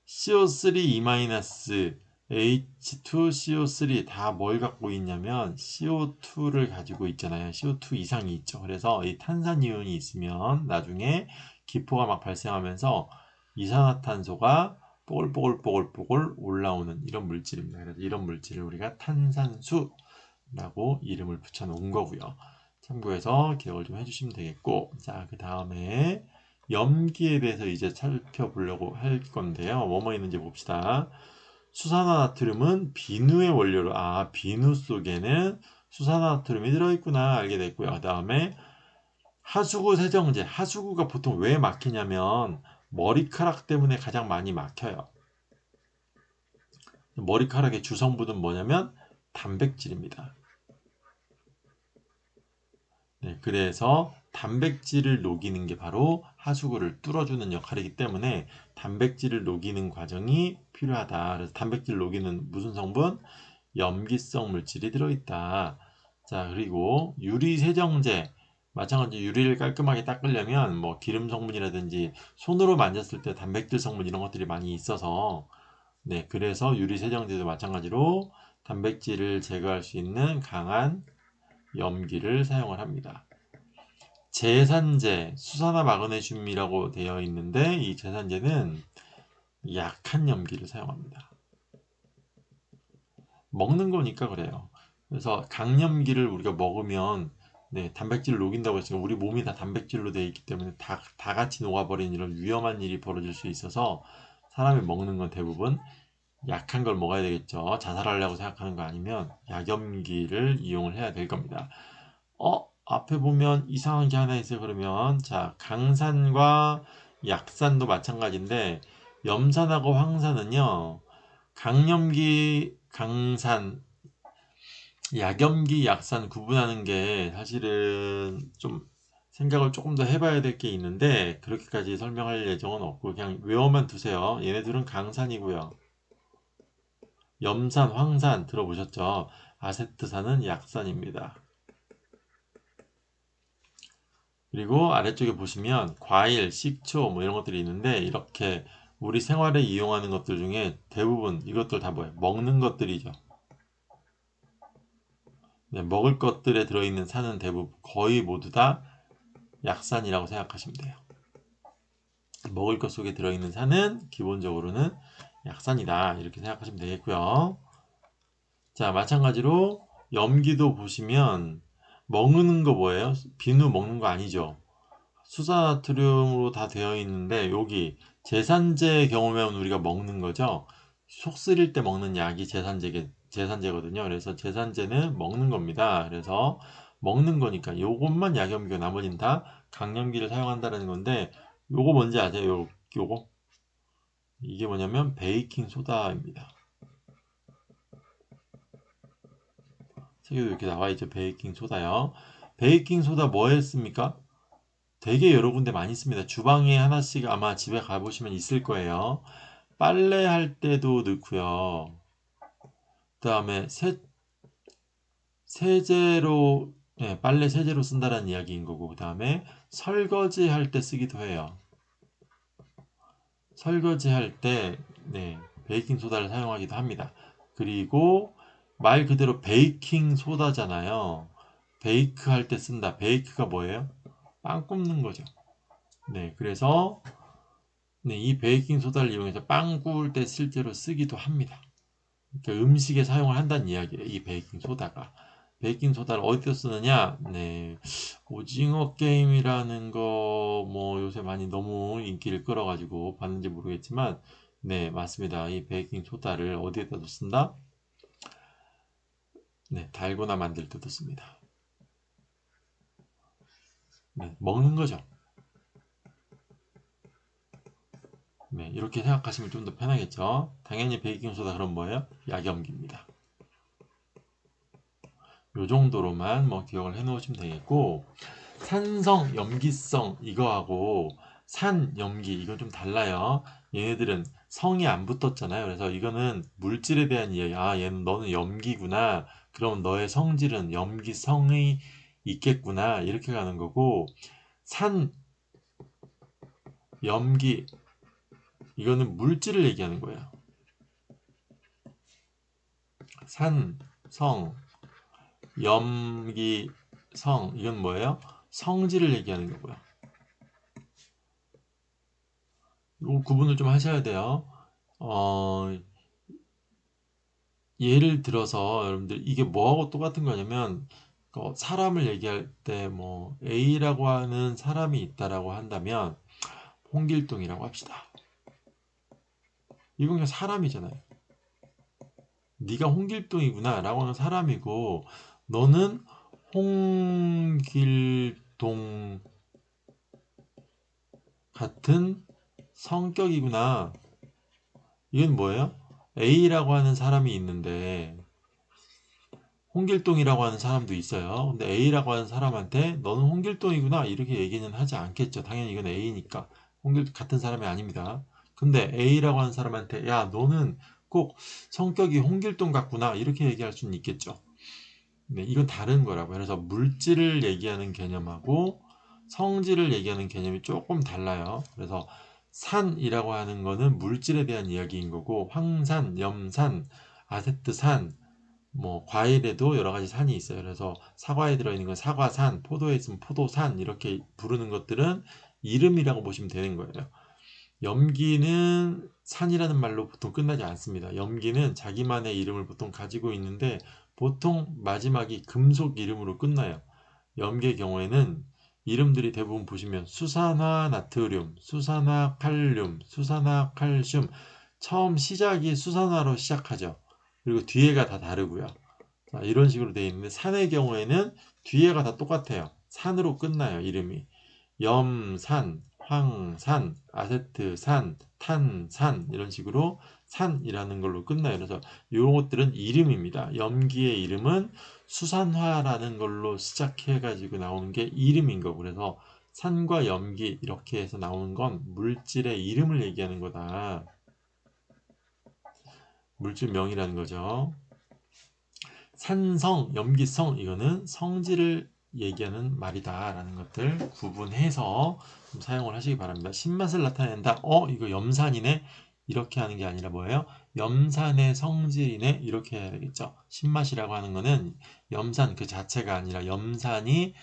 CO3-, H2CO3 다 뭘 갖고 있냐면 CO2를 가지고 있잖아요. CO2 이상이 있죠. 그래서 이 탄산이온이 있으면 나중에 기포가 막 발생하면서 이산화탄소가 뽀글뽀글 올라오는 이런 물질입니다. 그래서 이런 물질을 우리가 탄산수라고 이름을 붙여놓은 거고요. 참고해서 기억을 좀 해주시면 되겠고, 자, 그 다음에 염기에 대해서 이제 살펴보려고 할 건데요. 뭐뭐 있는지 봅시다. 수산화나트륨은 비누의 원료로, 비누 속에는 수산화나트륨이 들어있구나 알게 됐고요. 그 다음에 하수구 세정제, 하수구가 보통 왜 막히냐면 머리카락 때문에 가장 많이 막혀요. 머리카락의 주성분은 뭐냐면 단백질입니다. 네, 그래서 단백질을 녹이는 게 바로 하수구를 뚫어주는 역할이기 때문에 단백질을 녹이는 과정이 필요하다. 그래서 단백질 녹이는 무슨 성분? 염기성 물질이 들어있다. 자, 그리고 유리세정제. 마찬가지로 유리를 깔끔하게 닦으려면 뭐 기름 성분이라든지 손으로 만졌을 때 단백질 성분 이런 것들이 많이 있어서 네, 그래서 유리세정제도 마찬가지로 단백질을 제거할 수 있는 강한 염기를 사용을 합니다. 제산제, 수산화 마그네슘이라고 되어 있는데 이 제산제는 약한 염기를 사용합니다. 먹는 거니까 그래요. 그래서 강염기를 우리가 먹으면 네, 단백질을 녹인다고 했으니까 우리 몸이 다 단백질로 되어 있기 때문에 다 같이 녹아버리는 이런 위험한 일이 벌어질 수 있어서 사람이 먹는 건 대부분 약한 걸 먹어야 되겠죠. 자살하려고 생각하는 거 아니면 약염기를 이용을 해야 될 겁니다. 앞에 보면 이상한 게 하나 있어요. 그러면 자, 강산과 약산도 마찬가지인데 염산하고 황산은요. 강염기, 강산, 약염기, 약산 구분하는 게 사실은 좀 생각을 조금 더 해봐야 될 게 있는데 그렇게까지 설명할 예정은 없고 그냥 외워만 두세요. 얘네들은 강산이고요. 염산, 황산 들어보셨죠? 아세트산은 약산입니다. 그리고 아래쪽에 보시면 과일, 식초 뭐 이런 것들이 있는데 이렇게 우리 생활에 이용하는 것들 중에 대부분 이것들 다 뭐예요? 먹는 것들이죠. 네, 먹을 것들에 들어있는 산은 대부분 거의 모두 다 약산이라고 생각하시면 돼요. 먹을 것 속에 들어있는 산은 기본적으로는 약산이다 이렇게 생각하시면 되겠고요. 자, 마찬가지로 염기도 보시면 먹는 거 뭐예요? 비누 먹는 거 아니죠? 수산나트륨으로 다 되어 있는데 여기 제산제의 경우면 우리가 먹는 거죠. 속 쓰릴 때 먹는 약이 제산제거든요. 그래서 제산제는 먹는 겁니다. 그래서 먹는 거니까 요것만 약염기고 나머지는 다 강염기를 사용한다는 건데 요거 뭔지 아세요? 요거 이게 뭐냐면 베이킹 소다입니다. 책에도 이렇게 나와 있죠. 베이킹 소다요. 베이킹 소다 뭐 했습니까? 되게 여러 군데 많이 씁니다. 주방에 하나씩 아마 집에 가보시면 있을 거예요. 빨래할 때도 넣고요. 그 다음에 세제로, 네, 빨래 세제로 쓴다는 이야기인 거고, 그 다음에 설거지 할 때 쓰기도 해요. 설거지 할 때, 네, 베이킹 소다를 사용하기도 합니다. 그리고 말 그대로 베이킹 소다잖아요. 베이크 할 때 쓴다. 베이크가 뭐예요? 빵 굽는 거죠. 네, 그래서 네, 이 베이킹 소다를 이용해서 빵 구울 때 실제로 쓰기도 합니다. 그러니까 음식에 사용을 한다는 이야기예요. 이 베이킹 소다가. 베이킹 소다를 어디서 쓰느냐? 네, 오징어 게임이라는 거 뭐 요새 많이 너무 인기를 끌어가지고 봤는지 모르겠지만, 네, 맞습니다. 이 베이킹 소다를 어디에다도 쓴다? 네, 달고나 만들 때도 씁니다. 네, 먹는 거죠. 네, 이렇게 생각하시면 좀 더 편하겠죠. 당연히 베이킹 소다 그럼 뭐예요? 약염기입니다. 요 정도로만 뭐 기억을 해 놓으시면 되겠고, 산성, 염기성 이거하고 산, 염기 이건 좀 달라요. 얘네들은 성이 안 붙었잖아요. 그래서 이거는 물질에 대한 이야기. 아, 얘는 너는 염기구나. 그럼 너의 성질은 염기성이 있겠구나. 이렇게 가는 거고, 산, 염기 이거는 물질을 얘기하는 거예요. 산, 성, 염기, 성 이건 뭐예요? 성질을 얘기하는 거고요. 이 구분을 좀 하셔야 돼요. 예를 들어서 여러분들 이게 뭐하고 똑같은 거냐면, 사람을 얘기할 때 뭐 A라고 하는 사람이 있다라고 한다면 홍길동이라고 합시다. 이건 그냥 사람이잖아요. 네가 홍길동이구나 라고 하는 사람이고, 너는 홍길동 같은 성격이구나. 이건 뭐예요? A라고 하는 사람이 있는데 홍길동이라고 하는 사람도 있어요. 근데 A라고 하는 사람한테 너는 홍길동이구나 이렇게 얘기는 하지 않겠죠. 당연히 이건 A니까 같은 사람이 아닙니다. 근데 A라고 하는 사람한테 야 너는 꼭 성격이 홍길동 같구나 이렇게 얘기할 수는 있겠죠. 네, 이건 다른 거라고. 그래서 물질을 얘기하는 개념하고 성질을 얘기하는 개념이 조금 달라요. 그래서 산이라고 하는 거는 물질에 대한 이야기인 거고, 황산, 염산, 아세트산, 뭐 과일에도 여러 가지 산이 있어요. 그래서 사과에 들어있는 건 사과산, 포도에 있으면 포도산 이렇게 부르는 것들은 이름이라고 보시면 되는 거예요. 염기는 산이라는 말로 보통 끝나지 않습니다. 염기는 자기만의 이름을 보통 가지고 있는데 보통 마지막이 금속 이름으로 끝나요. 염기의 경우에는 이름들이 대부분 보시면 수산화 나트륨, 수산화 칼륨, 수산화 칼슘, 처음 시작이 수산화로 시작하죠. 그리고 뒤에가 다 다르고요. 자, 이런 식으로 되어 있는데 산의 경우에는 뒤에가 다 똑같아요. 산으로 끝나요, 이름이. 염산, 황산, 아세트산, 탄산 이런 식으로 산이라는 걸로 끝나요. 그래서 이런 것들은 이름입니다. 염기의 이름은 수산화라는 걸로 시작해가지고 나오는 게 이름인 거고, 그래서 산과 염기 이렇게 해서 나오는 건 물질의 이름을 얘기하는 거다. 물질명이라는 거죠. 산성, 염기성 이거는 성질을 얘기하는 말이다라는 것들 구분해서 좀 사용을 하시기 바랍니다. 신맛을 나타낸다. 이거 염산이네. 이렇게 하는 게 아니라 뭐예요? 염산의 성질이네. 이렇게 해야 되겠죠. 신맛이라고 하는 거는 염산 그 자체가 아니라 염산이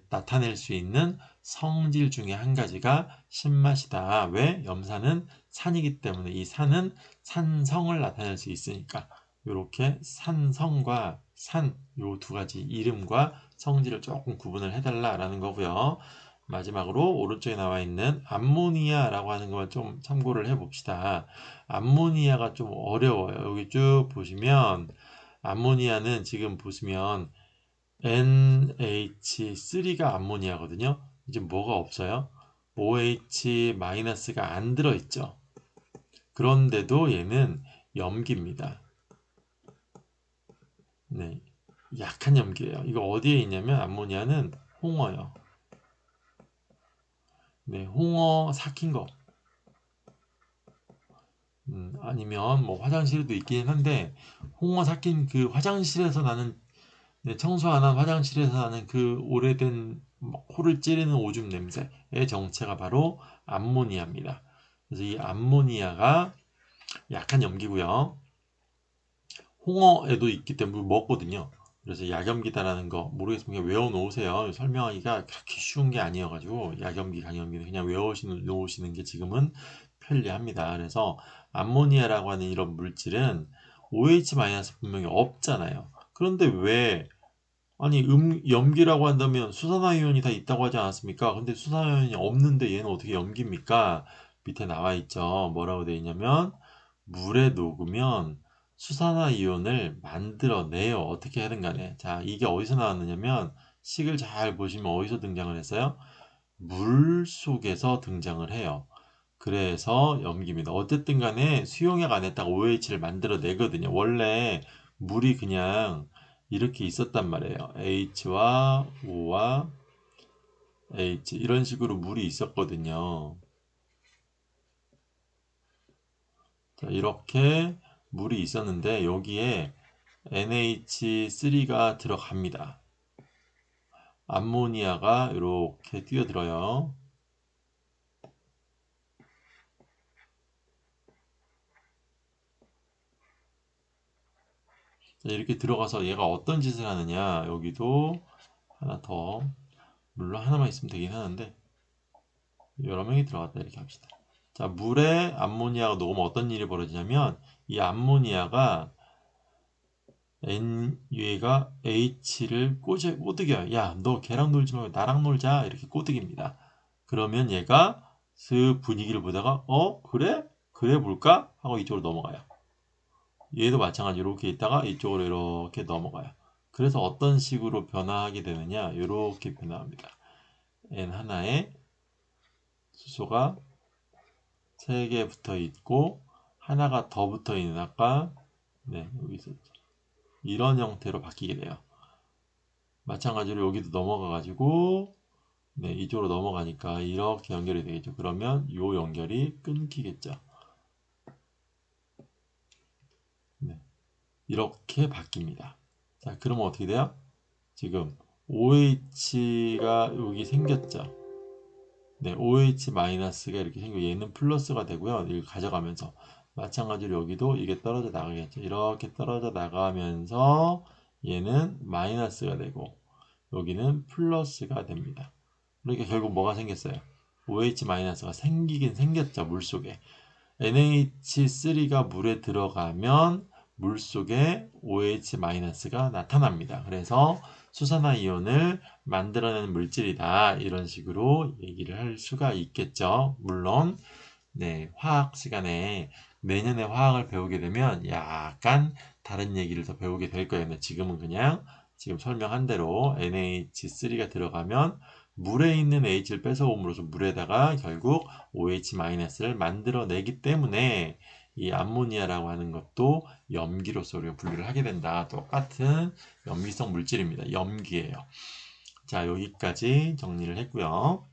나타낼 수 있는 성질 중에 한 가지가 신맛이다. 왜? 염산은 산이기 때문에 이 산은 산성을 나타낼 수 있으니까. 이렇게 산성과 산 요 두 가지 이름과 성질을 조금 구분을 해달라라는 거고요. 마지막으로 오른쪽에 나와 있는 암모니아라고 하는 것만 좀 참고를 해봅시다. 암모니아가 좀 어려워요. 여기 쭉 보시면 암모니아는 지금 보시면 NH3가 암모니아거든요. 이제 뭐가 없어요? OH-가 안 들어있죠. 그런데도 얘는 염기입니다. 네, 약한 염기예요. 이거 어디에 있냐면 암모니아는 홍어요. 네, 홍어 삭힌 거. 아니면 뭐 화장실에도 있긴 한데 홍어 삭힌 그 화장실에서 나는, 네, 청소 안 한 화장실에서 나는 그 오래된 코를 찌르는 오줌 냄새의 정체가 바로 암모니아입니다. 그래서 이 암모니아가 약한 염기고요. 홍어에도 있기 때문에 먹거든요. 그래서 약염기다라는 거 모르겠으면 그냥 외워놓으세요. 설명하기가 그렇게 쉬운 게 아니어가지고 약염기, 강염기는 그냥 외워놓으시는 게 지금은 편리합니다. 그래서 암모니아라고 하는 이런 물질은 OH- 분명히 없잖아요. 그런데 왜 아니 염기라고 한다면 수산화이온이 다 있다고 하지 않았습니까? 근데 수산화이온이 없는데 얘는 어떻게 염기입니까? 밑에 나와 있죠. 뭐라고 되어 있냐면 물에 녹으면 수산화이온을 만들어내요. 어떻게 하든 간에. 자, 이게 어디서 나왔느냐면 식을 잘 보시면 어디서 등장을 했어요? 물 속에서 등장을 해요. 그래서 염기입니다. 어쨌든 간에 수용액 안에다가 OH를 만들어내거든요. 원래 물이 그냥 이렇게 있었단 말이에요. H와 O와 H 이런 식으로 물이 있었거든요. 자, 이렇게 물이 있었는데 여기에 NH3가 들어갑니다. 암모니아가 이렇게 뛰어들어요. 자, 이렇게 들어가서 얘가 어떤 짓을 하느냐. 여기도 하나 더, 물론 하나만 있으면 되긴 하는데 여러 명이 들어갔다 이렇게 합시다. 자, 물에 암모니아가 녹으면 어떤 일이 벌어지냐면 이 암모니아가 얘가 H를 꼬드겨요. 야, 너 걔랑 놀지 말고 나랑 놀자. 이렇게 꼬드깁니다. 그러면 얘가 슥 분위기를 보다가 그래? 그래 볼까? 하고 이쪽으로 넘어가요. 얘도 마찬가지로 이렇게 있다가 이쪽으로 이렇게 넘어가요. 그래서 어떤 식으로 변화하게 되느냐? 이렇게 변화합니다. N 하나에 수소가 3개 붙어 있고 하나가 더 붙어 있는 아까 여기 있었죠. 이런 형태로 바뀌게 돼요. 마찬가지로 여기도 넘어가 가지고 이쪽으로 넘어가니까 이렇게 연결이 되겠죠. 그러면 이 연결이 끊기겠죠. 이렇게 바뀝니다. 자, 그러면 어떻게 돼요? 지금 OH가 여기 생겼죠. OH-가 이렇게 생기고 얘는 플러스가 되고요. 이걸 가져가면서 마찬가지로 여기도 이게 떨어져 나가겠죠. 이렇게 떨어져 나가면서 얘는 마이너스가 되고 여기는 플러스가 됩니다. 그러니까 결국 뭐가 생겼어요? OH-가 생기긴 생겼죠. 물속에. NH3가 물에 들어가면 물속에 OH-가 나타납니다. 그래서 수산화이온을 만들어내는 물질이다. 이런 식으로 얘기를 할 수가 있겠죠. 물론 화학 시간에 내년에 화학을 배우게 되면 약간 다른 얘기를 더 배우게 될 거예요. 지금은 그냥 지금 설명한 대로 NH3가 들어가면 물에 있는 H를 뺏어옴으로써 물에다가 결국 OH-를 만들어내기 때문에 이 암모니아라고 하는 것도 염기로서 우리가 분류를 하게 된다. 똑같은 염기성 물질입니다. 염기예요. 자, 여기까지 정리를 했고요.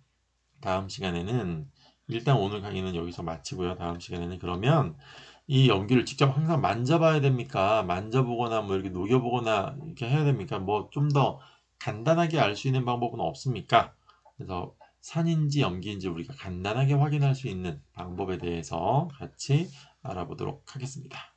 다음 시간에는 일단 오늘 강의는 여기서 마치고요. 다음 시간에는 그러면 이 염기를 직접 항상 만져봐야 됩니까? 만져보거나 뭐 이렇게 녹여보거나 이렇게 해야 됩니까? 뭐 좀 더 간단하게 알 수 있는 방법은 없습니까? 그래서 산인지 염기인지 우리가 간단하게 확인할 수 있는 방법에 대해서 같이 알아보도록 하겠습니다.